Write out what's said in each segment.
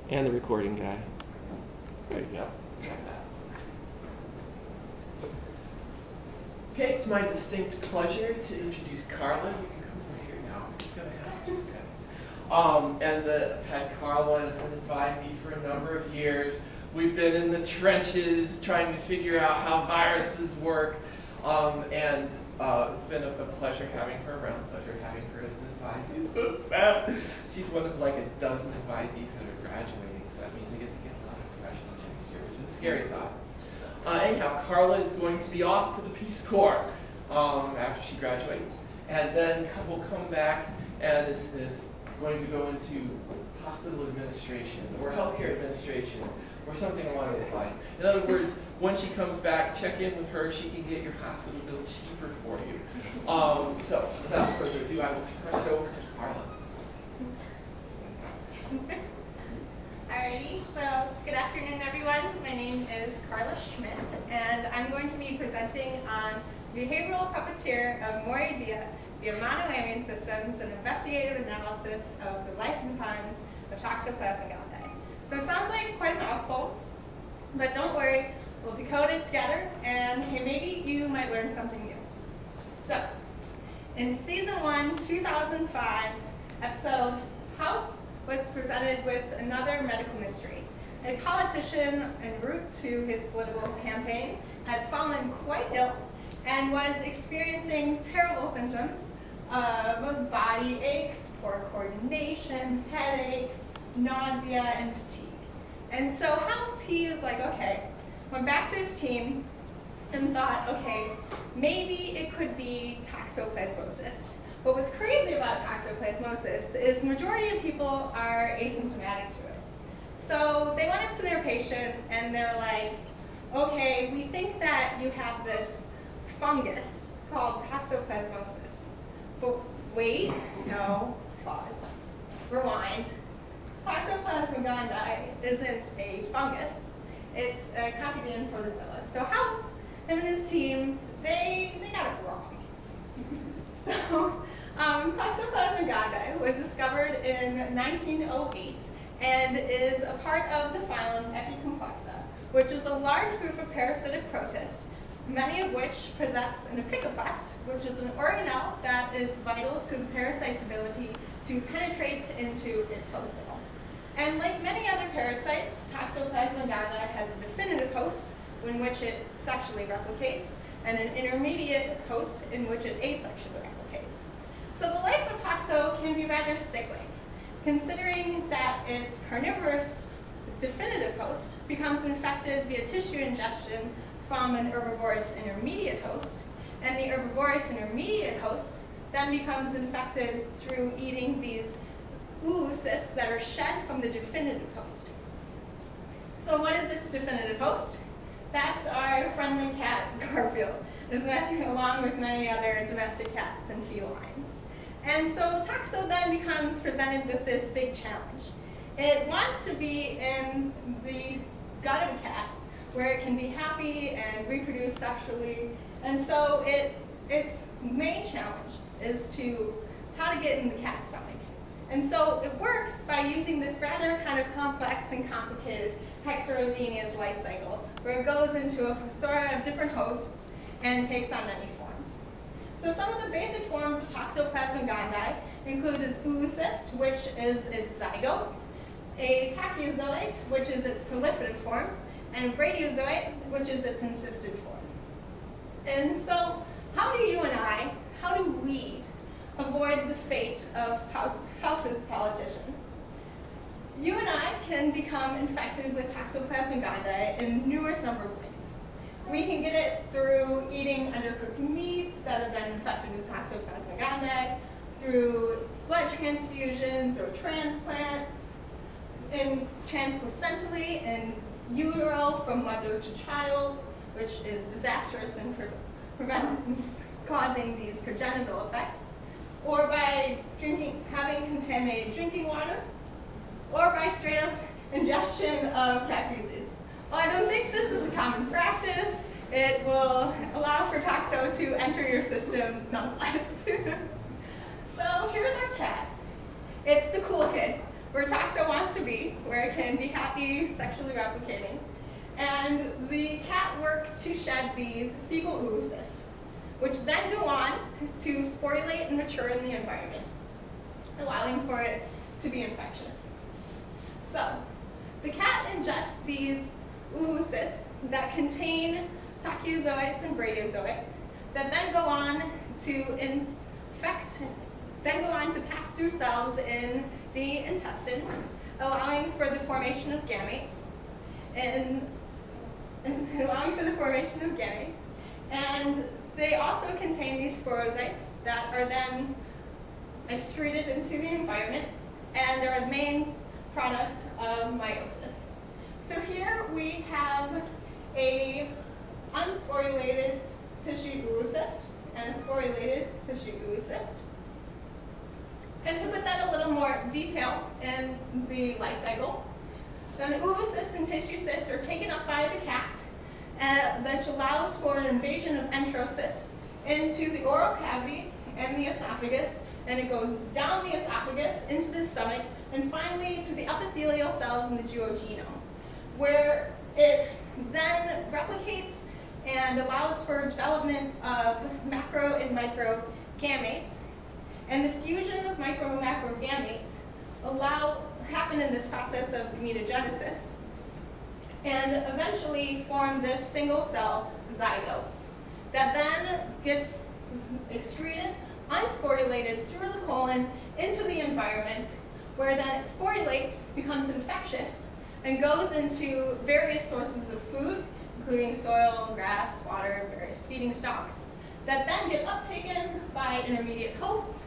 And the recording guy. There you go. Got that. Okay, it's my distinct pleasure to introduce Carla. You can come over here now. It's going to have just a second. And had Carla as an advisee for a number of years. We've been in the trenches trying to figure out how viruses work. It's been a pleasure having her around, pleasure having her as an advisee. So sad. She's one of like a dozen advisees that are graduating, so that means I get to get a lot of fresh students here, which is a scary thought. Anyhow, Carla is going to be off to the Peace Corps after she graduates, and then will come back and is going to go into hospital administration or healthcare administration or something along those lines. In other words, when she comes back, check in with her. She can get your hospital bill cheaper for you. So without further ado, I will turn it over to Carla. Alrighty, so good afternoon, everyone. My name is Carla Schmidt, and I'm going to be presenting on behavioral puppeteer of Moidia via monoamine systems and investigative analysis of the life and times of Toxoplasma gondii. So it sounds like quite a mouthful, but don't worry, we'll decode it together, and hey, maybe you might learn something new. So, in Season 1, 2005, episode House was presented with another medical mystery. A politician en route to his political campaign had fallen quite ill and was experiencing terrible symptoms of body aches, poor coordination, headaches, nausea, and fatigue. And so House, he is like, okay, went back to his team and thought, okay, maybe it could be toxoplasmosis. But what's crazy about toxoplasmosis is majority of people are asymptomatic to it. So they went into their patient and they're like, okay, we think that you have this fungus called toxoplasmosis. But wait, no, pause, rewind. Toxoplasma gondii isn't a fungus. It's a copying protozoa. So House, him and his team, they got it wrong. So Toxoplasma gondii was discovered in 1908 and is a part of the phylum Epicomplexa, which is a large group of parasitic protists, many of which possess an apicoplast, which is an organelle that is vital to the parasite's ability to penetrate into its host cell. And like many other parasites, Toxoplasma gondii has a definitive host in which it sexually replicates, and an intermediate host in which it asexually replicates. So the life of Toxo can be rather cyclic, considering that its carnivorous definitive host becomes infected via tissue ingestion from an herbivorous intermediate host, and the herbivorous intermediate host then becomes infected through eating these oocysts that are shed from the definitive host. So what is its definitive host? That's our friendly cat, Garfield, along with many other domestic cats and felines. And so Toxo then becomes presented with this big challenge. It wants to be in the gut of a cat, where it can be happy and reproduce sexually. And so its main challenge is to how to get in the cat's stomach. And so it works by using this rather kind of complex and complicated heterogeneous life cycle, where it goes into a plethora of different hosts and takes on many forms. So some of the basic forms of Toxoplasma gondii include its oocyst, which is its zygote, a Tachyozoid, which is its proliferative form, and a Bradyazoid, which is its encysted form. And so how do we avoid the fate of House's politician? You and I can become infected with Toxoplasma gondii in numerous number of ways. We can get it through eating undercooked meat that have been infected with Toxoplasma gondii, through blood transfusions or transplants, and transplacentally in utero from mother to child, which is disastrous and causing these congenital effects, or by having contaminated drinking water, or by straight up ingestion of cat feces. Well, I don't think this is a common practice. It will allow for Toxo to enter your system nonetheless. So here's our cat. It's the cool kid. where Toxo wants to be, where it can be happy sexually replicating. And the cat works to shed these fecal oocysts, which then go on to sporulate and mature in the environment, allowing for it to be infectious. So, the cat ingests these oocysts that contain Tachyozoids and Bradyazoids that then go on to pass through cells in the intestine, allowing for the formation of gametes, and they also contain these sporozoites that are then excreted into the environment and are the main product of meiosis. So here we have a unsporulated tissue oocyst and a sporulated tissue oocyst. And to put that a little more detail in the life cycle, then oocysts and tissue cysts are taken up by the cat, which allows for an invasion of enterocysts into the oral cavity and the esophagus, and it goes down the esophagus into the stomach, and finally to the epithelial cells in the duodenum, where it then replicates and allows for development of macro and micro gametes. And the fusion of micro and macro gametes happen in this process of mutagenesis and eventually form this single cell zygote that then gets excreted, unsporulated through the colon into the environment, where then it sporulates, becomes infectious, and goes into various sources of food, including soil, grass, water, various feeding stalks, that then get uptaken by intermediate hosts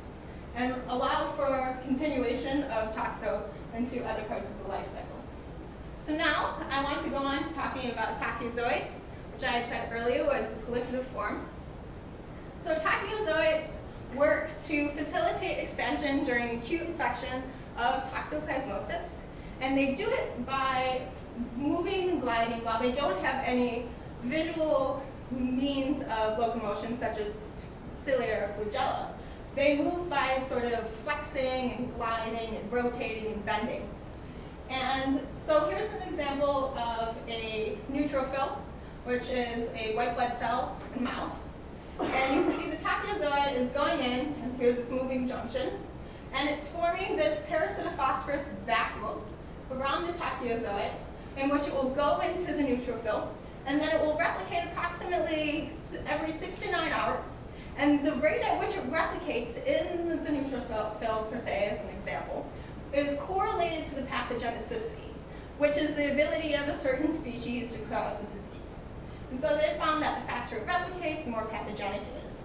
and allow for continuation of toxo into other parts of the life cycle. So now I want to go on to talking about Tachyozoids, which I had said earlier was the proliferative form. So Tachyozoids work to facilitate expansion during acute infection of toxoplasmosis, and they do it by moving and gliding while they don't have any visual means of locomotion, such as cilia or flagella. They move by sort of flexing and gliding and rotating and bending. And so here's an example of a neutrophil, which is a white blood cell in mouse. And you can see the Tachyozoid is going in, and here's its moving junction, and it's forming this parasitophosphorus backbone around the Tachyozoid, in which it will go into the neutrophil, and then it will replicate approximately every 6 to 9 hours. And the rate at which it replicates in the neutrophil, per se, as an example, is correlated to the pathogenicity, which is the ability of a certain species to cause a disease. And so they found that the faster it replicates, the more pathogenic it is.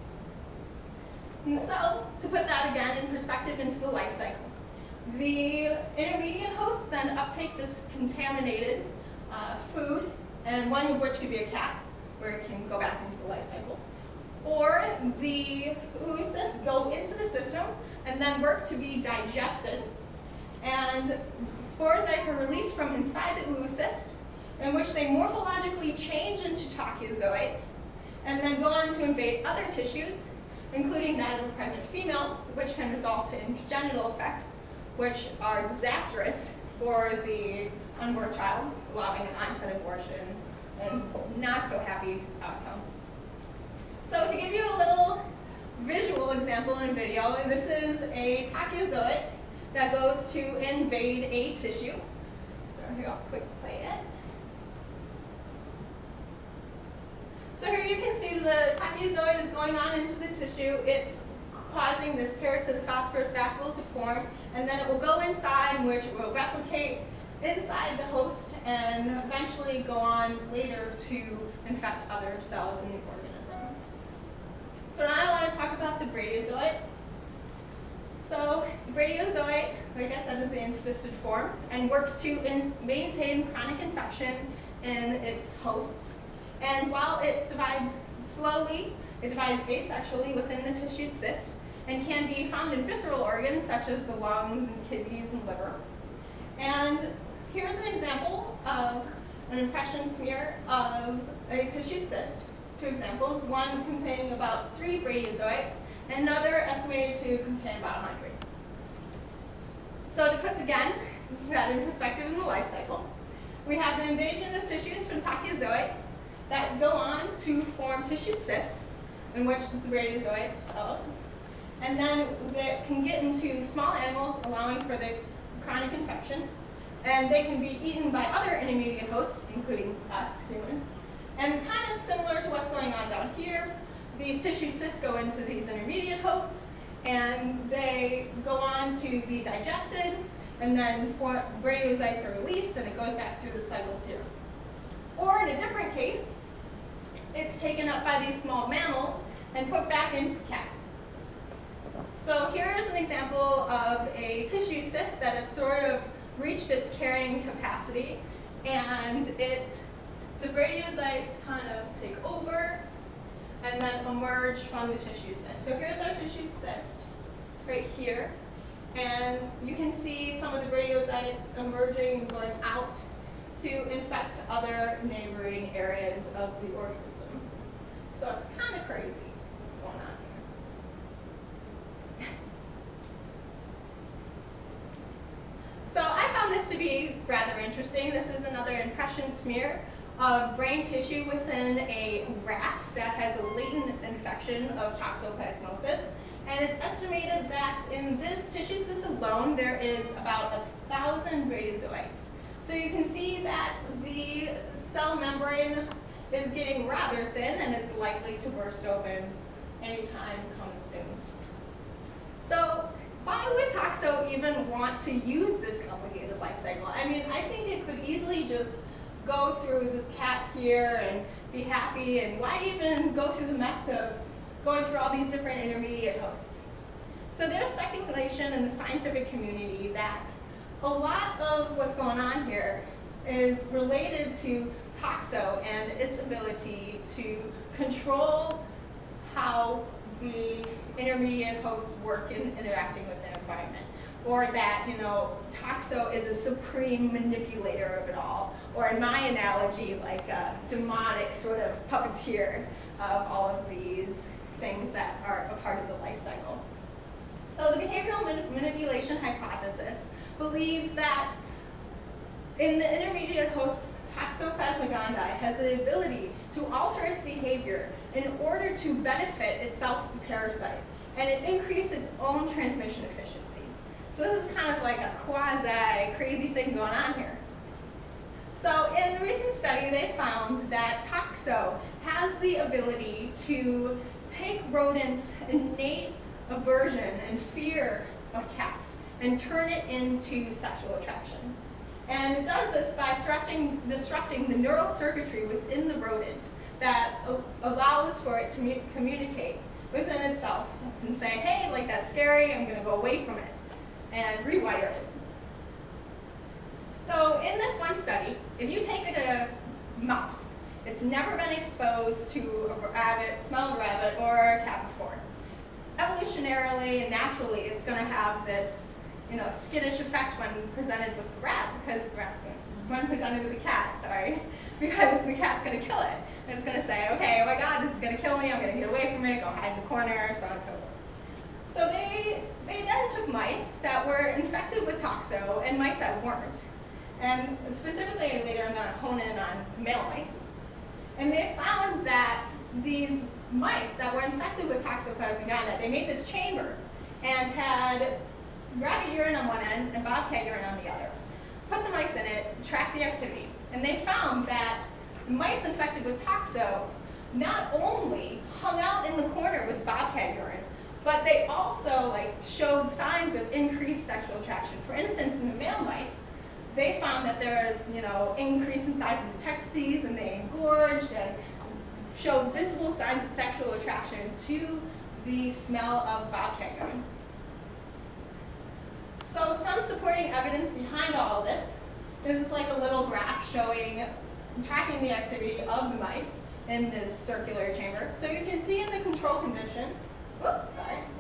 And so, to put that again in perspective into the life cycle, the intermediate hosts then uptake this contaminated food, and one of which could be a cat, where it can go back into the life cycle. Or the oocysts go into the system and then work to be digested, and sporozoites are released from inside the oocyst, in which they morphologically change into Tachyozoids, and then go on to invade other tissues, including that of a pregnant female, which can result in congenital effects, which are disastrous for the unborn child, allowing an onset abortion, and not so happy outcome. So to give you a little visual example in a video, this is a Tachyozoid that goes to invade a tissue. So here, I'll quick play it. So here you can see the Tachyozoid is going on into the tissue. It's causing this parasitophosphorus vacuole to form, and then it will go inside, in which it will replicate inside the host and eventually go on later to infect other cells in the organism. So now I want to talk about the Bradyazoid. So the Bradyazoid, like I said, is the encysted form and works to maintain chronic infection in its hosts. And while it divides slowly, it divides asexually within the tissued cyst and can be found in visceral organs such as the lungs and kidneys and liver. And here's an example of an impression smear of a tissued cyst. Two examples, one containing about 3 Bradyazoids, and another estimated to contain about 100. So to put again that in perspective in the life cycle. We have the invasion of tissues from Tachyozoids that go on to form tissue cysts, in which the Bradyazoids develop. And then they can get into small animals, allowing for the chronic infection. And they can be eaten by other intermediate hosts, including us, humans. And kind of similar to what's going on down here, these tissue cysts go into these intermediate hosts, and they go on to be digested, and then Bradyazoids are released, and it goes back through the cycle here. Or in a different case, it's taken up by these small mammals and put back into the cat. So here is an example of a tissue cyst that has sort of reached its carrying capacity, and the Bradyazoids kind of take over and then emerge from the tissue cyst. So here's our tissue cyst right here, and you can see some of the Bradyazoids emerging and going out to infect other neighboring areas of the organism. So it's kind of crazy what's going on here. So I found this to be rather interesting. This is another impression smear of brain tissue within a rat that has a latent infection of toxoplasmosis. And it's estimated that in this tissue cyst alone, there is about 1,000 Bradyazoids. So you can see that the cell membrane is getting rather thin, and it's likely to burst open anytime coming soon. So why would Toxo even want to use this complicated life cycle? I mean, I think it could easily just go through this cat here and be happy, and why even go through the mess of going through all these different intermediate hosts? So there's speculation in the scientific community that a lot of what's going on here is related to Toxo and its ability to control how the intermediate hosts work in interacting with the environment. Or that, you know, Toxo is a supreme manipulator of it all. Or in my analogy, like a demonic sort of puppeteer of all of these things that are a part of the life cycle. So the behavioral manipulation hypothesis believes that in the intermediate host, Toxoplasma gondii has the ability to alter its behavior in order to benefit itself, the parasite, and it increases its own transmission efficiency. So this is kind of like a quasi-crazy thing going on here. So in the recent study, they found that Toxo has the ability to take rodents' innate aversion and fear of cats and turn it into sexual attraction. And it does this by disrupting the neural circuitry within the rodent that allows for it to communicate within itself and say, hey, like that's scary, I'm going to go away from it, and rewire it. So in this one study, if you take a mouse, it's never been exposed to a rabbit, smell of a rabbit, or a cat before. Evolutionarily and naturally, it's going to have this, you know, skittish effect when presented with the rat, because the rat's going when presented with the cat, sorry, because the cat's going to kill it. And it's going to say, okay, oh my God, this is going to kill me, I'm going to get away from it, go hide in the corner, so on and so forth. So they then took mice that were infected with Toxo and mice that weren't. And specifically later I'm going to hone in on male mice. And they found that these mice that were infected with Toxoplasma gondii, they made this chamber and had rabbit urine on one end and bobcat urine on the other. Put the mice in it, tracked the activity, and they found that mice infected with Toxo not only hung out in the corner with bobcat urine, but they also showed signs of increased sexual attraction. For instance, in the male mice, they found that there was, increase in size of the testes, and they engorged and showed visible signs of sexual attraction to the smell of bobcat urine. So some supporting evidence behind all of this is like a little graph showing, tracking the activity of the mice in this circular chamber. So you can see in the control condition,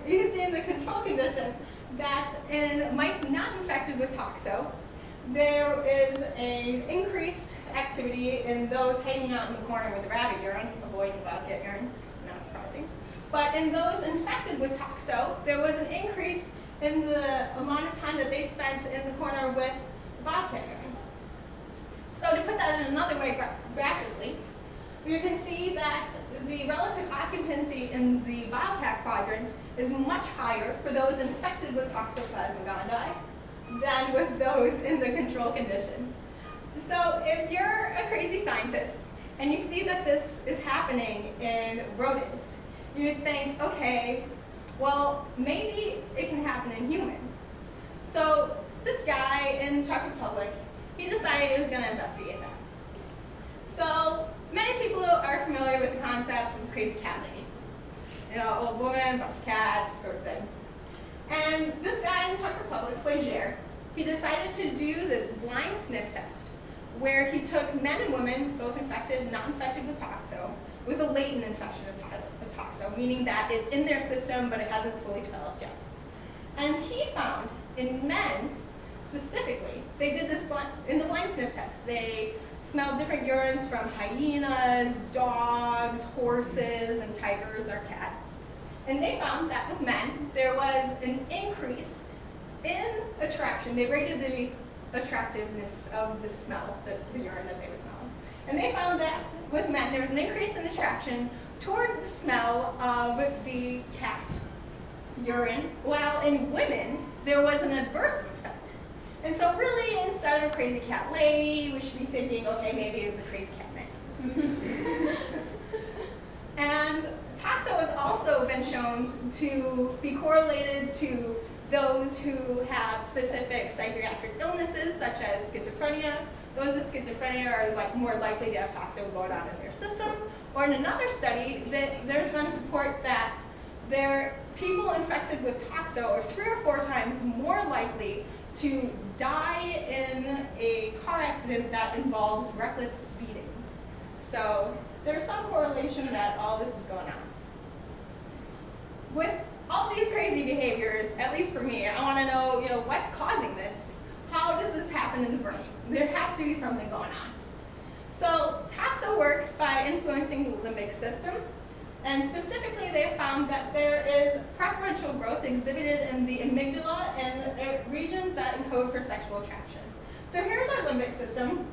you can see in the control condition that in mice not infected with Toxo, there is an increased activity in those hanging out in the corner with the rabbit urine, avoiding bobcat urine, not surprising. But in those infected with Toxo, there was an increase in the amount of time that they spent in the corner with bobcat urine. So to put that in another way graphically, you can see that the relative occupancy in the bobcat quadrant is much higher for those infected with Toxoplasma gondii than with those in the control condition. So if you're a crazy scientist and you see that this is happening in rodents, you'd think, okay, well, maybe it can happen in humans. So this guy in the Czech Republic, he decided he was going to investigate that. So many people are familiar with the concept of crazy cat lady. You know, old woman, bunch of cats, sort of thing. And this guy in the Czech Republic, Flagier, he decided to do this blind sniff test where he took men and women, both infected and not infected with toxo, with a latent infection of toxo, meaning that it's in their system but it hasn't fully developed yet. And he found in men, specifically, they did this in the blind sniff test. They smelled different urines from hyenas, dogs, horses, and tigers or cat. And they found that with men, there was an increase in attraction. They rated the attractiveness of the smell, the urine that they were smelling. And they found that with men, there was an increase in attraction towards the smell of the cat urine, while in women, there was an adverse effect. And so really, instead of a crazy cat lady, we should be thinking, okay, maybe it's a crazy cat man. And toxo has also been shown to be correlated to those who have specific psychiatric illnesses, such as schizophrenia. Those with schizophrenia are more likely to have toxo going on in their system. Or in another study, there's been support that people infected with toxo are 3 or 4 times more likely to die in a car accident that involves reckless speeding. So there's some correlation that all this is going on. With all these crazy behaviors, at least for me, I want to know, what's causing this? How does this happen in the brain? There has to be something going on. So toxo works by influencing the limbic system, and specifically they found that there is preferential growth exhibited in the amygdala and regions that encode for sexual attraction. So here's our limbic system,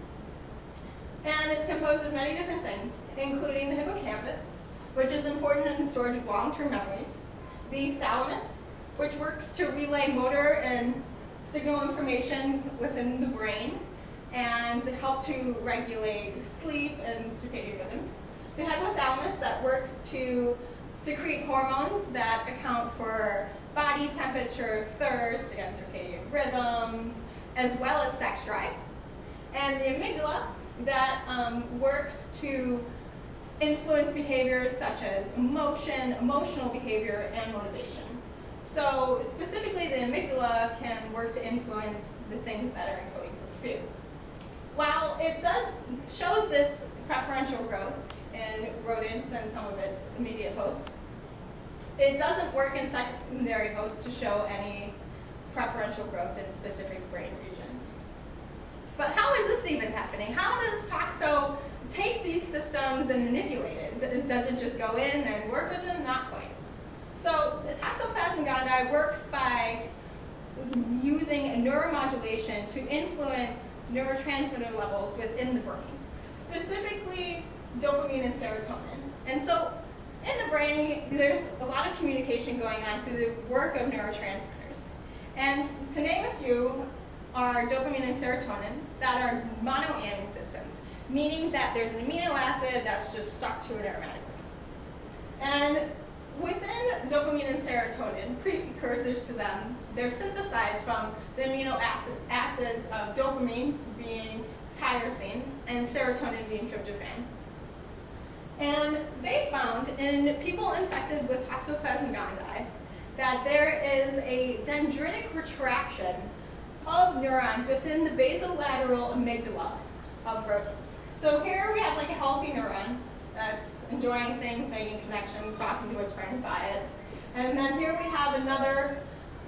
and it's composed of many different things, including the hippocampus, which is important in the storage of long-term memories, the thalamus, which works to relay motor and signal information within the brain, and it helps to regulate sleep and circadian rhythms. The hypothalamus that works to secrete hormones that account for body temperature, thirst, and circadian rhythms, as well as sex drive. And the amygdala that works to influence behaviors such as emotion, emotional behavior, and motivation. So specifically, the amygdala can work to influence the things that are encoding for food. While it shows this preferential growth in rodents and some of its immediate hosts, it doesn't work in secondary hosts to show any preferential growth in specific brain regions. But how is this even happening? How does toxo take these systems and manipulate it? Does it just go in and work with them? Not quite. So the Toxoplasma gondii works by using neuromodulation to influence neurotransmitter levels within the brain, specifically dopamine and serotonin. And so in the brain, there's a lot of communication going on through the work of neurotransmitters. And to name a few are dopamine and serotonin that are monoamine systems, meaning that there's an amino acid that's just stuck to it aromatically. And within dopamine and serotonin, precursors to them, they're synthesized from the amino acids of dopamine being tyrosine and serotonin being tryptophan. And they found in people infected with Toxoplasma gondii that there is a dendritic retraction of neurons within the basolateral amygdala of rodents. So here we have like a healthy neuron that's enjoying things, making connections, talking to its friends by it. And then here we have another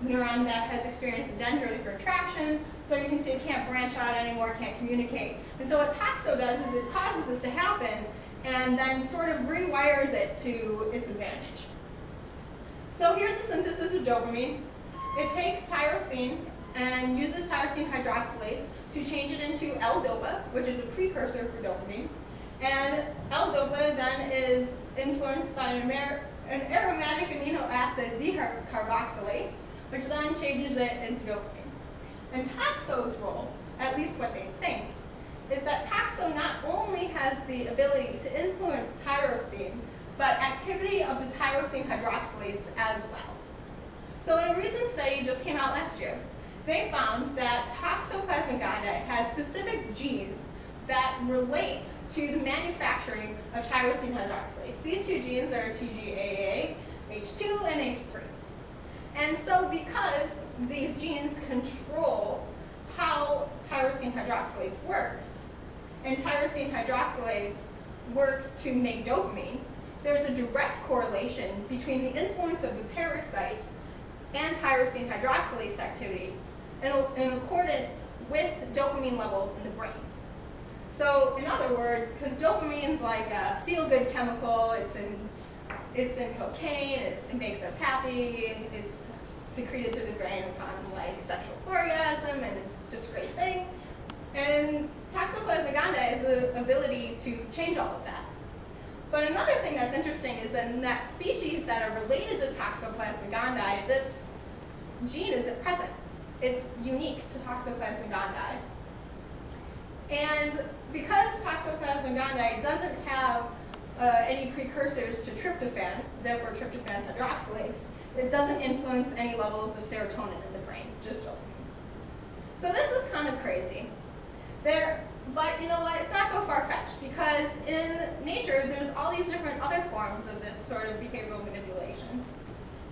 neuron that has experienced a dendritic retraction, so you can see it can't branch out anymore, can't communicate. And so what toxo does is it causes this to happen and then sort of rewires it to its advantage. So here's the synthesis of dopamine. It takes tyrosine and uses tyrosine hydroxylase to change it into L-dopa, which is a precursor for dopamine. And L-dopa then is influenced by an aromatic amino acid decarboxylase, which then changes it into dopamine. And Toxo's role, at least what they think, is that Toxo not only has the ability to influence tyrosine, but activity of the tyrosine hydroxylase as well. So in a recent study just came out last year, they found that Toxoplasma gondii has specific genes that relate to the manufacturing of tyrosine hydroxylase. These two genes are TGAA, H2, and H3. And so because these genes control how tyrosine hydroxylase works, and tyrosine hydroxylase works to make dopamine, there's a direct correlation between the influence of the parasite and tyrosine hydroxylase activity in accordance with dopamine levels in the brain. So in other words, because dopamine is like a feel-good chemical, it's in cocaine, it makes us happy, it's secreted through the brain upon like sexual orgasm, and it's just a great thing. And Toxoplasma gondii has the ability to change all of that. But another thing that's interesting is that in that species that are related to Toxoplasma gondii, this gene isn't present. It's unique to Toxoplasma gondii. And because Toxoplasma gondii doesn't have any precursors to tryptophan, therefore tryptophan hydroxylase, it doesn't influence any levels of serotonin in the brain, just dopamine. So this is kind of crazy. But you know what, it's not so far-fetched, because in nature there's all these different other forms of this sort of behavioral manipulation.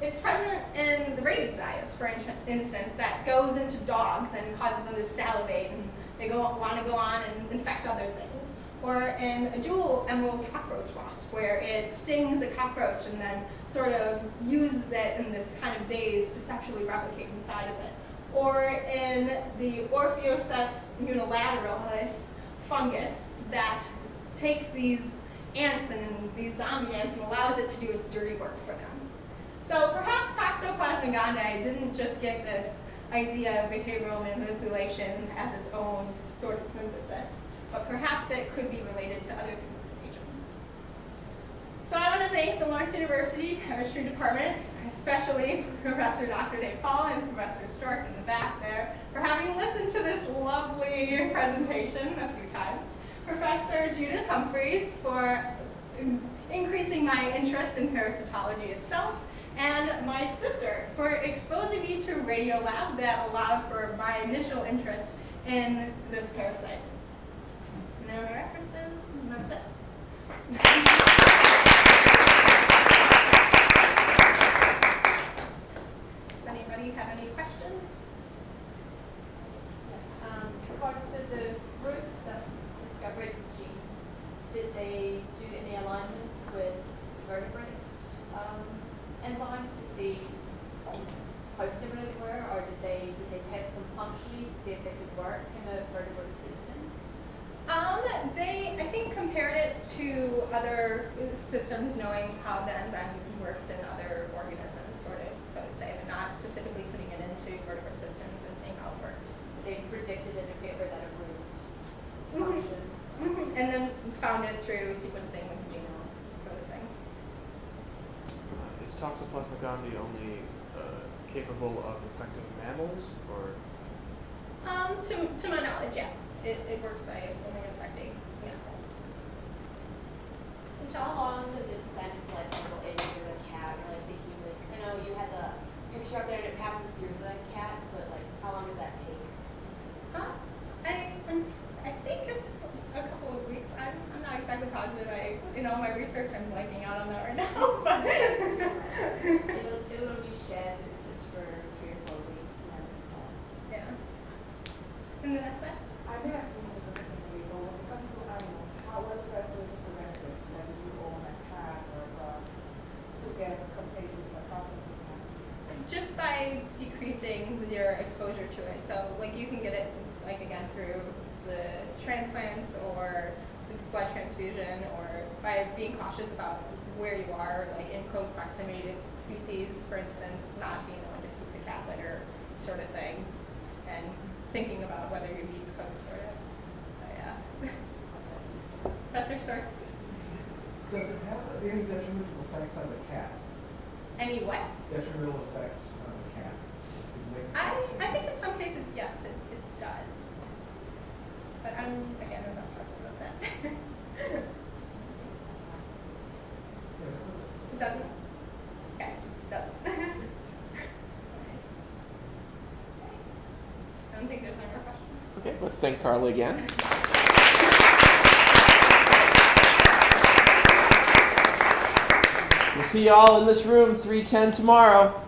It's present in the rabies virus, for instance, that goes into dogs and causes them to salivate, and they want to go on and infect other things. Or in a dual emerald cockroach wasp, where it stings a cockroach and then sort of uses it in this kind of daze to sexually replicate inside of it. Or in the Orpheoceps unilateralis fungus that takes these ants and these zombie ants and allows it to do its dirty work for them. So perhaps Toxoplasma gondii didn't just get this idea of behavioral manipulation as its own sort of synthesis, but perhaps it could be related to other things in the region. So I want to thank the Lawrence University Chemistry Department, especially Professor Dr. Dave Paul and Professor Stork in the back there, for having listened to this lovely presentation a few times. Professor Judith Humphreys for increasing my interest in parasitology itself, and my sister for exposing me to Radiolab that allowed for my initial interest in this parasite. No references, and that's it. Does anybody have any questions? So the group that discovered the genes, did they do any alignments with vertebrate enzymes to see how similar they were, or did they test them functionally to see if they could work in a vertebrate system? They, I think, compared it to other systems, knowing how the enzyme worked in other organisms, so to say, but not specifically putting it into vertebrate systems and seeing how it worked. They predicted in a paper that it would function. Mm-hmm. And then found it through sequencing with the genome, sort of thing. Is Toxoplasma gondii only capable of infecting mammals, or? To my knowledge, yes. It works by only infecting mammals. How long does it spend its life cycle in either the cat or like the human? I know you had the picture up there and it passes through the cat, but like how long does that take? I think it's a couple of weeks. I'm not exactly positive. In all my research, I'm blanking out on that right now. But it'll be shed and exist for 3 or 4 weeks and then it stops. Yeah. And then that's it. I may have been specifically, but when it comes to animals, how was the best way to prevent it? Like if you own a cat or a dog to get contagion with a toxoplasma? Just by decreasing your exposure to it. So like you can get it like again through the transplants or the blood transfusion, or by being cautious about where you are, like in close proximity to feces, for instance, not being the one to scoop the cat litter sort of thing, and thinking about whether your East Coast sort of. But yeah. Professor Sork? Does it have any detrimental effects on the cat? Any what? Detrimental effects on the cat? I think in some cases, yes, it does. But I'm not positive about that. It doesn't? Okay, it doesn't. I don't think there's any more questions. Okay, let's thank Carla again. We'll see you all in this room 3:10 tomorrow.